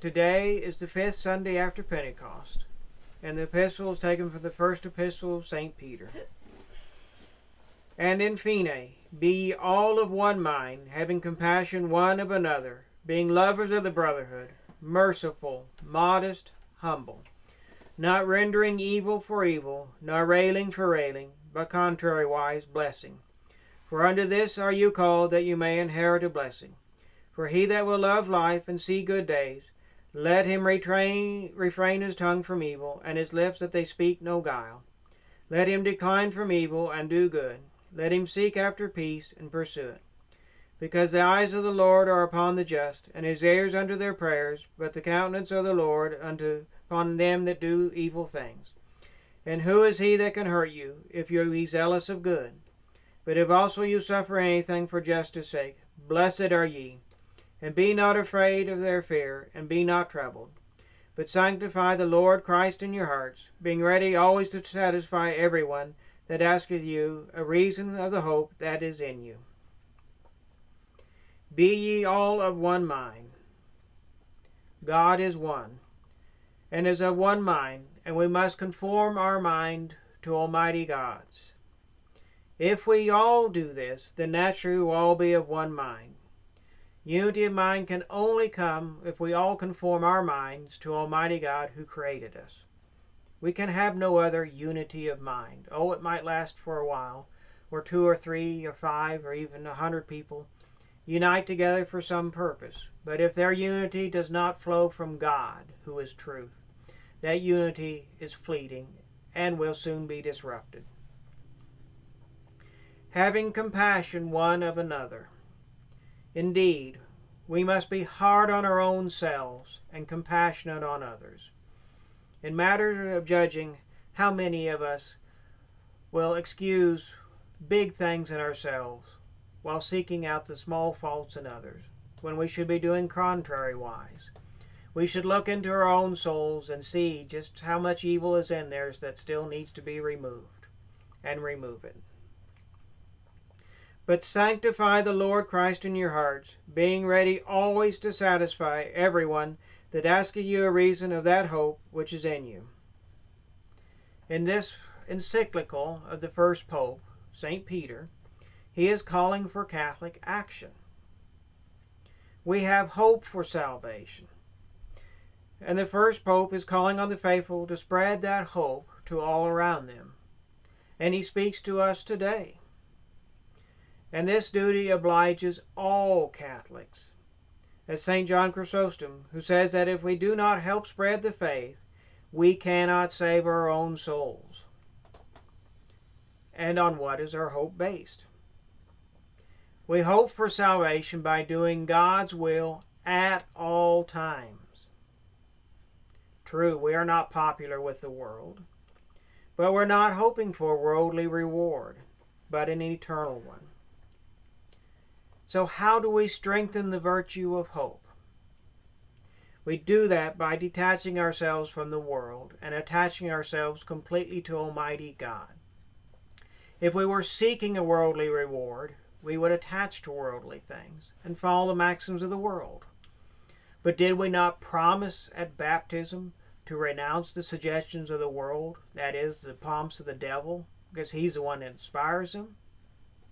Today is the 5th Sunday after Pentecost, and the epistle is taken from the first epistle of St. Peter. And in fine, be ye all of one mind, having compassion one of another, being lovers of the brotherhood, merciful, modest, humble, not rendering evil for evil, nor railing for railing, but contrariwise blessing. For unto this are you called, that you may inherit a blessing. For he that will love life and see good days, let him refrain his tongue from evil, and his lips that they speak no guile. Let him decline from evil, and do good. Let him seek after peace, and pursue it. Because the eyes of the Lord are upon the just, and his ears unto their prayers, but the countenance of the Lord upon them that do evil things. And who is he that can hurt you, if you be zealous of good? But if also you suffer anything for justice' sake, blessed are ye. And be not afraid of their fear, and be not troubled. But sanctify the Lord Christ in your hearts, being ready always to satisfy everyone that asketh you a reason of the hope that is in you. Be ye all of one mind. God is one, and is of one mind, and we must conform our mind to Almighty God's. If we all do this, then naturally we will all be of one mind. Unity of mind can only come if we all conform our minds to Almighty God who created us. We can have no other unity of mind. Oh, it might last for a while, where 2 or 3 or 5 or even 100 people unite together for some purpose. But if their unity does not flow from God, who is truth, that unity is fleeting and will soon be disrupted. Having compassion one of another. Indeed, we must be hard on our own selves and compassionate on others. In matters of judging, how many of us will excuse big things in ourselves while seeking out the small faults in others, when we should be doing contrariwise? We should look into our own souls and see just how much evil is in there that still needs to be removed, and remove it. But sanctify the Lord Christ in your hearts, being ready always to satisfy everyone that asketh you a reason of that hope which is in you. In this encyclical of the first Pope, St. Peter, he is calling for Catholic action. We have hope for salvation. And the first Pope is calling on the faithful to spread that hope to all around them. And he speaks to us today. And this duty obliges all Catholics. As St. John Chrysostom, who says that if we do not help spread the faith, we cannot save our own souls. And on what is our hope based? We hope for salvation by doing God's will at all times. True, we are not popular with the world, but we're not hoping for a worldly reward, but an eternal one. So how do we strengthen the virtue of hope? We do that by detaching ourselves from the world and attaching ourselves completely to Almighty God. If we were seeking a worldly reward, we would attach to worldly things and follow the maxims of the world. But did we not promise at baptism to renounce the suggestions of the world, that is, the pomps of the devil, because he's the one that inspires them?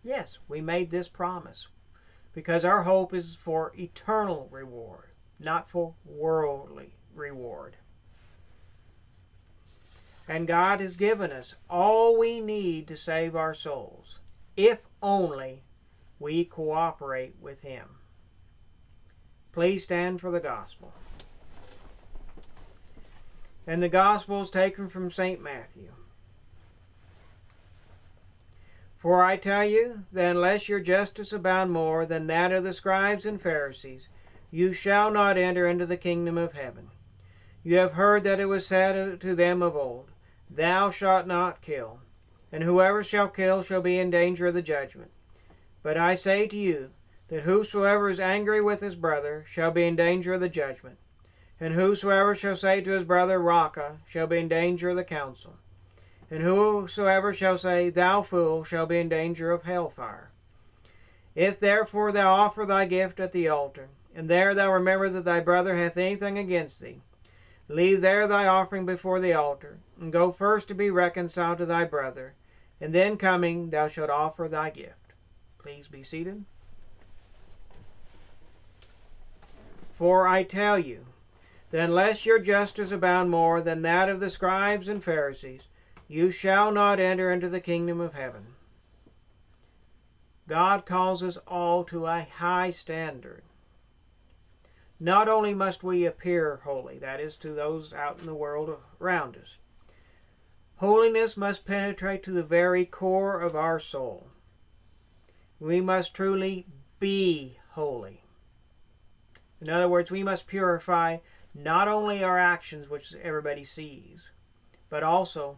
Yes, we made this promise, because our hope is for eternal reward, not for worldly reward. And God has given us all we need to save our souls, if only we cooperate with Him. Please stand for the Gospel. And the Gospel is taken from St. Matthew. For I tell you that unless your justice abound more than that of the scribes and Pharisees, you shall not enter into the kingdom of heaven. You have heard that it was said to them of old, Thou shalt not kill, and whoever shall kill shall be in danger of the judgment. But I say to you, that whosoever is angry with his brother shall be in danger of the judgment. And whosoever shall say to his brother, Raca, shall be in danger of the council. And whosoever shall say, Thou fool, shall be in danger of hellfire. If therefore thou offer thy gift at the altar, and there thou remember that thy brother hath anything against thee, leave there thy offering before the altar, and go first to be reconciled to thy brother, and then coming thou shalt offer thy gift. Please be seated. For I tell you, that unless your justice abound more than that of the scribes and Pharisees, you shall not enter into the kingdom of heaven. God calls us all to a high standard. Not only must we appear holy, that is, to those out in the world around us. Holiness must penetrate to the very core of our soul. We must truly be holy. In other words, we must purify not only our actions, which everybody sees, but also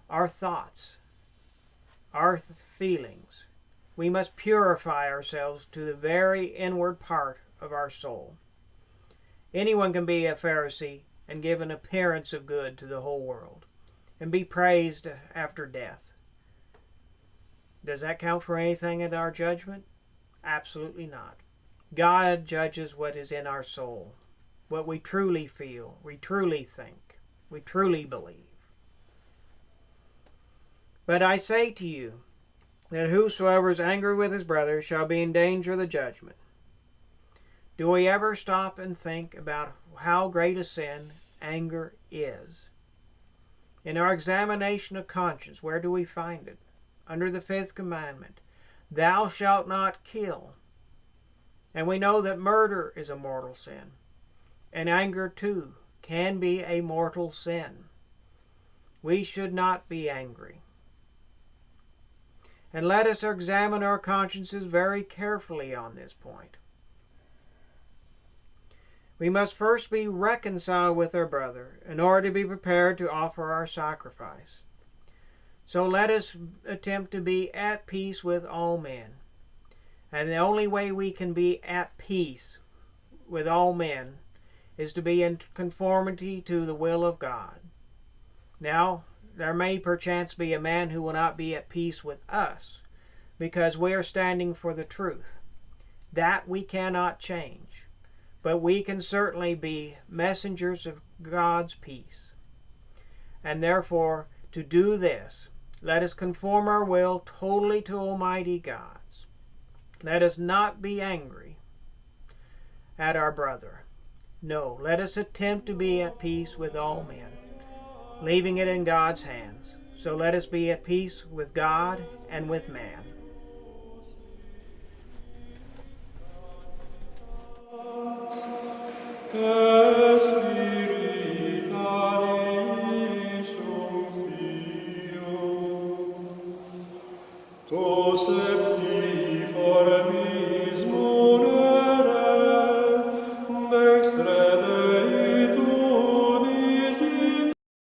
our thoughts, our feelings. We must purify ourselves to the very inward part of our soul. Anyone can be a Pharisee and give an appearance of good to the whole world and be praised after death. Does that count for anything in our judgment? Absolutely not. God judges what is in our soul, what we truly feel, we truly think, we truly believe. But I say to you, that whosoever is angry with his brother shall be in danger of the judgment. Do we ever stop and think about how great a sin anger is? In our examination of conscience, where do we find it? Under the 5th commandment, thou shalt not kill. And we know that murder is a mortal sin. And anger, too, can be a mortal sin. We should not be angry. And let us examine our consciences very carefully on this point. We must first be reconciled with our brother in order to be prepared to offer our sacrifice. So let us attempt to be at peace with all men. And the only way we can be at peace with all men is to be in conformity to the will of God. Now, there may perchance be a man who will not be at peace with us because we are standing for the truth. That we cannot change. But we can certainly be messengers of God's peace. And therefore, to do this, let us conform our will totally to Almighty God's. Let us not be angry at our brother. No, let us attempt to be at peace with all men, leaving it in God's hands. So let us be at peace with God and with man. Tu septi for me